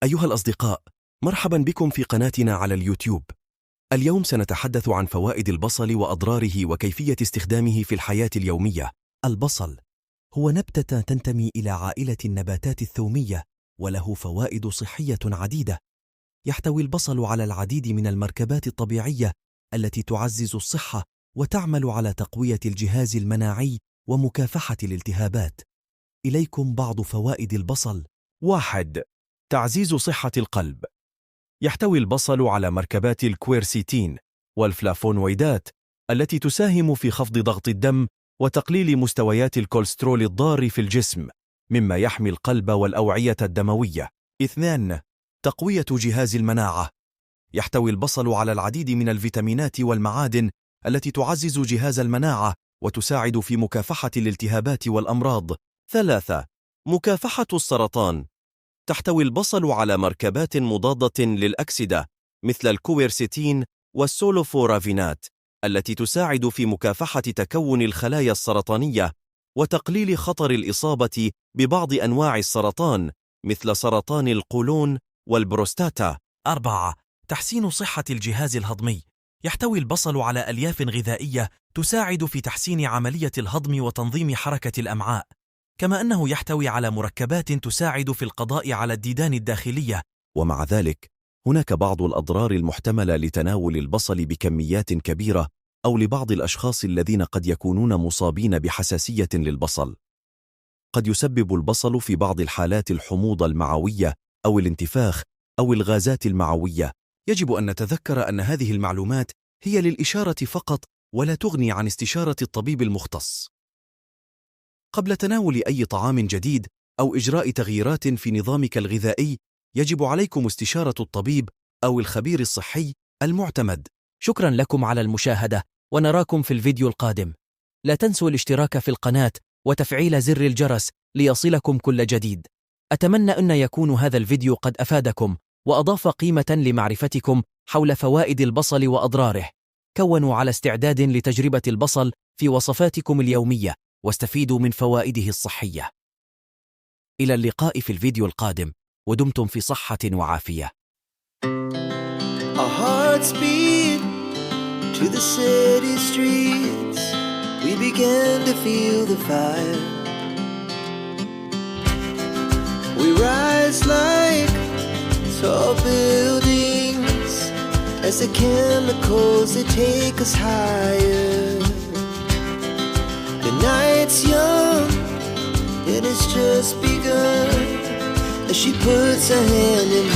أيها الأصدقاء، مرحبا بكم في قناتنا على اليوتيوب. اليوم سنتحدث عن فوائد البصل وأضراره وكيفية استخدامه في الحياة اليومية. البصل هو نبتة تنتمي إلى عائلة النباتات الثومية، وله فوائد صحية عديدة. يحتوي البصل على العديد من المركبات الطبيعية التي تعزز الصحة وتعمل على تقوية الجهاز المناعي ومكافحة الالتهابات. إليكم بعض فوائد البصل. 1. تعزيز صحة القلب. يحتوي البصل على مركبات الكويرسيتين والفلافونويدات التي تساهم في خفض ضغط الدم وتقليل مستويات الكوليسترول الضار في الجسم، مما يحمي القلب والأوعية الدموية. 2. تقوية جهاز المناعة. يحتوي البصل على العديد من الفيتامينات والمعادن التي تعزز جهاز المناعة وتساعد في مكافحة الالتهابات والأمراض. 3. مكافحة السرطان. تحتوي البصل على مركبات مضادة للأكسدة مثل الكويرسيتين والسولوفورافينات التي تساعد في مكافحة تكون الخلايا السرطانية وتقليل خطر الإصابة ببعض أنواع السرطان مثل سرطان القولون والبروستاتا. 4. تحسين صحة الجهاز الهضمي. يحتوي البصل على ألياف غذائية تساعد في تحسين عملية الهضم وتنظيم حركة الأمعاء، كما أنه يحتوي على مركبات تساعد في القضاء على الديدان الداخلية. ومع ذلك، هناك بعض الأضرار المحتملة لتناول البصل بكميات كبيرة أو لبعض الأشخاص الذين قد يكونون مصابين بحساسية للبصل. قد يسبب البصل في بعض الحالات الحموضة المعوية أو الانتفاخ أو الغازات المعوية. يجب أن نتذكر أن هذه المعلومات هي للإشارة فقط ولا تغني عن استشارة الطبيب المختص. قبل تناول أي طعام جديد أو إجراء تغييرات في نظامك الغذائي، يجب عليكم استشارة الطبيب أو الخبير الصحي المعتمد. شكرا لكم على المشاهدة، ونراكم في الفيديو القادم. لا تنسوا الاشتراك في القناة وتفعيل زر الجرس ليصلكم كل جديد. أتمنى أن يكون هذا الفيديو قد أفادكم وأضاف قيمة لمعرفتكم حول فوائد البصل وأضراره. كونوا على استعداد لتجربة البصل في وصفاتكم اليومية واستفيدوا من فوائده الصحية. إلى اللقاء في الفيديو القادم، ودمتم في صحة وعافية. Our hearts beat to the city streets. We began to feel the fire. We rise like tall buildings as the chemicals they take us higher. The night's young and it's just begun as she puts her hand in